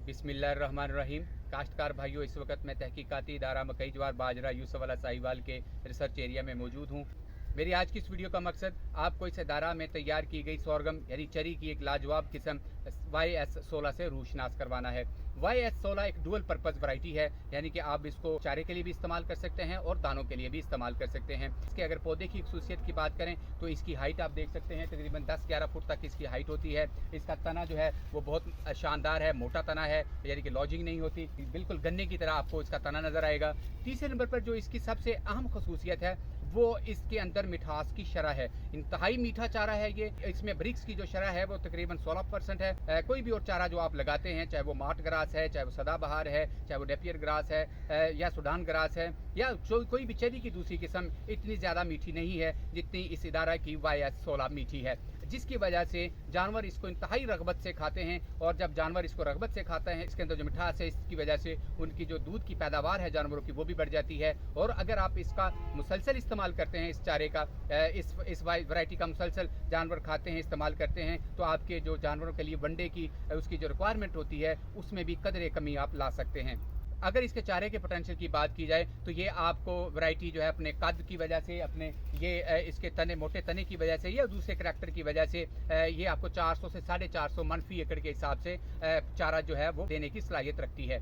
बिस्मिल्लाहिर्रहमानिर्रहीम। काश्तकार भाइयों, इस वक्त मैं तहकीकाती इदारा मकई ज्वार बाजरा यूसुफ वाला साहिवाल के रिसर्च एरिया में मौजूद हूँ। मेरी आज की इस वीडियो का मकसद आपको इस इदारा में तैयार की गई सोरगम यानी चरी की एक लाजवाब किस्म YS16 से रूशनास करवाना है। YS16 एक डुअल पर्पज़ वैरायटी है, यानी कि आप इसको चारे के लिए भी इस्तेमाल कर सकते हैं और दानों के लिए भी इस्तेमाल कर सकते हैं। इसके अगर पौधे की खसूसियत की बात करें तो इसकी हाइट आप देख सकते हैं, तकरीबन 10-11 फुट तक इसकी हाइट होती है। इसका तना जो है वो बहुत शानदार है, मोटा तना है, यानी कि लॉजिंग नहीं होती, बिल्कुल गन्ने की तरह आपको इसका तना नज़र आएगा। तीसरे नंबर पर जो इसकी सबसे अहम खसूसियत है वो इसके अंदर मिठास की शरह है। इंतहाई मीठा चारा है ये। इसमें ब्रिक्स की जो शरह है वो तकरीबन 16% है। कोई भी और चारा जो आप लगाते हैं, चाहे वो मार्ट ग्रास है, चाहे वो सदाबहार है, चाहे वो नेपियर ग्रास है या सूडान ग्रास है या कोई भी चेरी की दूसरी किस्म, इतनी ज़्यादा मीठी नहीं है जितनी इस इदारा की YS16 मीठी है, जिसकी वजह से जानवर इसको इंतहाई रगबत से खाते हैं। और जब जानवर इसको रगबत से खाता है, इसके अंदर जो मिठास है, इसकी वजह से उनकी जो दूध की पैदावार है जानवरों की वो भी बढ़ जाती है। और अगर आप इसका मुसलसल इस्तेमाल करते हैं, इस चारे का इस वैरायटी का मुसलसल जानवर खाते हैं, इस्तेमाल करते हैं, तो आपके जो जानवरों के लिए वनडे की उसकी जो रिक्वायरमेंट होती है उसमें भी कदरे कमी आप ला सकते हैं। अगर इसके चारे के पोटेंशियल की बात की जाए तो ये आपको वैरायटी जो है अपने कद की वजह से, अपने ये इसके तने मोटे तने की वजह से या दूसरे करैक्टर की वजह से ये आपको 400 से 450 मन फी एकड़ के हिसाब से चारा जो है वो देने की सलाहियत रखती है।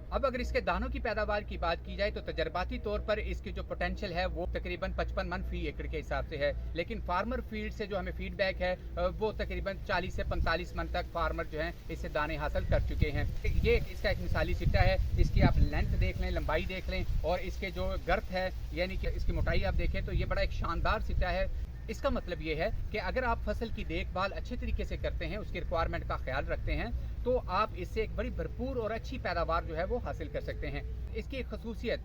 अब अगर इसके दानों की पैदावार की बात की जाए तो तजर्बाती तौर पर इसकी जो पोटेंशियल है वो तकरीबन 55 मन फी एकड़ के हिसाब से है, लेकिन फार्मर फील्ड से जो हमें फीडबैक है वो तकरीबन 40 से 45 मन तक फार्मर जो हैं इससे दाने हासिल कर चुके हैं। ये इसका एक मिसाली सिट्टा है। इसकी आप लेंथ देख लें, लंबाई देख लें और इसके जो गर्थ है यानी कि इसकी मोटाई आप देखें तो ये बड़ा एक शानदार सिट्टा है। इसका मतलब ये है कि अगर आप फसल की देखभाल अच्छे तरीके से करते हैं, उसकी रिक्वायरमेंट का ख्याल रखते हैं, तो आप इससे एक बड़ी भरपूर और अच्छी पैदावार जो है वो हासिल कर सकते हैं। इसकी एक खसूसियत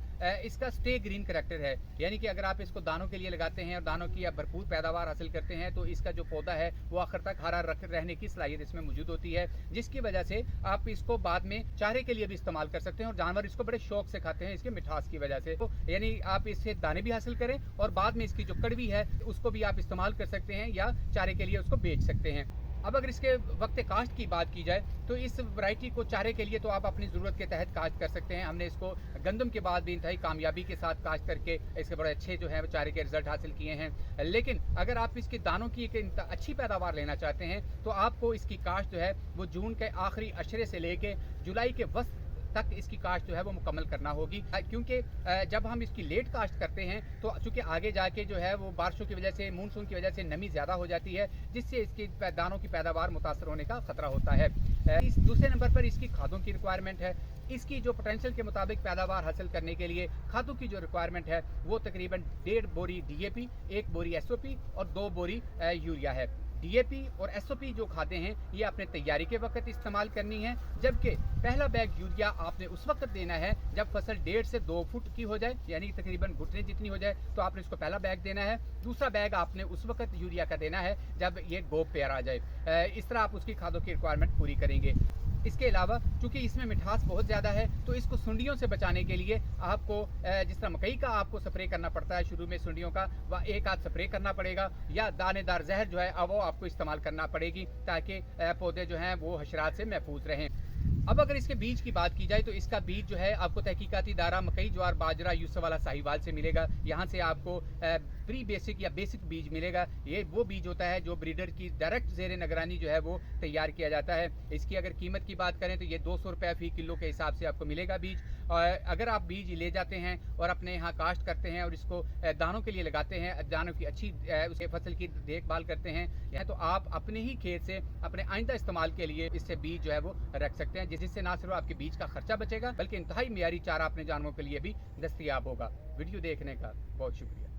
इसका स्टे ग्रीन करैक्टर है, यानी कि अगर आप इसको दानों के लिए लगाते हैं और दानों की आप भरपूर पैदावार हासिल करते हैं तो इसका जो पौधा है वो आखिर तक हरा रहने की सलाहियत इसमें मौजूद होती है, जिसकी वजह से आप इसको बाद में चारे के लिए भी इस्तेमाल कर सकते हैं और जानवर इसको बड़े शौक से खाते हैं इसके मिठास की वजह से। तो यानी आप इससे दाने भी हासिल करें और बाद में इसकी जो कड़वी है उसको भी आप इस्तेमाल कर सकते हैं या चारे के लिए उसको बेच सकते हैं। अब अगर इसके वक्त काश्त की बात की जाए तो इस वैरायटी को चारे के लिए तो आप अपनी ज़रूरत के तहत काश्त कर सकते हैं। हमने इसको गंदम के बाद भी इंतहाई कामयाबी के साथ काश्त करके इसके बड़े अच्छे जो है चारे के रिजल्ट हासिल किए हैं। लेकिन अगर आप इसके दानों की एक अच्छी पैदावार लेना चाहते हैं तो आपको इसकी काश्त जो है वो जून के आखिरी अशरे से लेके जुलाई के वस्त तक इसकी काश्त जो है वो मुकम्मल करना होगी, क्योंकि जब हम इसकी लेट काश्त करते हैं तो चूँकि आगे जाके जो है वो बारिशों की वजह से, मानसून की वजह से नमी ज़्यादा हो जाती है, जिससे इसकी दानों की पैदावार मुतासर होने का खतरा होता है। इस दूसरे नंबर पर इसकी खादों की रिक्वायरमेंट है। इसकी जो पोटेंशियल के मुताबिक पैदावार हासिल करने के लिए खादों की जो रिक्वायरमेंट है वो तकरीबन 1.5 बोरी DAP, 1 बोरी SOP और 2 बोरी यूरिया है। DAP और SOP जो खाते हैं ये आपने तैयारी के वक्त इस्तेमाल करनी है, जबकि पहला बैग यूरिया आपने उस वक्त देना है जब फसल 1.5 से 2 फुट की हो जाए, यानी तकरीबन घुटने जितनी हो जाए, तो आपने इसको पहला बैग देना है। दूसरा बैग आपने उस वक्त यूरिया का देना है जब ये गोब पे आ जाए। इस तरह आप उसकी खादों की रिक्वायरमेंट पूरी करेंगे। इसके अलावा चूँकि इसमें मिठास बहुत ज़्यादा है तो इसको सुंडियों से बचाने के लिए आपको जिस तरह मकई का आपको स्प्रे करना पड़ता है शुरू में सुंडियों का, वह एक आध स्प्रे करना पड़ेगा या दानेदार जहर जो है वो आपको इस्तेमाल करना पड़ेगी ताकि पौधे जो हैं वो हशरात से महफूज रहें। अब अगर इसके बीज की बात की जाए तो इसका बीज जो है आपको तहकीकाती इदारा मकई ज्वार बाजरा यूसुफ वाला साहिवाल से मिलेगा। यहाँ से आपको प्री बेसिक या बेसिक बीज मिलेगा। ये वो बीज होता है जो ब्रीडर की डायरेक्ट ज़ेर निगरानी जो है वो तैयार किया जाता है। इसकी अगर कीमत की बात करें तो ये 200 रुपये फ़ी किलो के हिसाब से आपको मिलेगा बीज। और अगर आप बीज ले जाते हैं और अपने यहाँ काश्त करते हैं और इसको दानों के लिए लगाते हैं, दानों की अच्छी उसके फसल की देखभाल करते हैं, या तो आप अपने ही खेत से अपने आइंदा इस्तेमाल के लिए इससे बीज जो है वो रख सकते हैं, जिससे ना सिर्फ आपके बीज का खर्चा बचेगा बल्कि इंतहाई मियारी चारा अपने जानवरों के लिए भी दस्तयाब होगा। वीडियो देखने का बहुत शुक्रिया।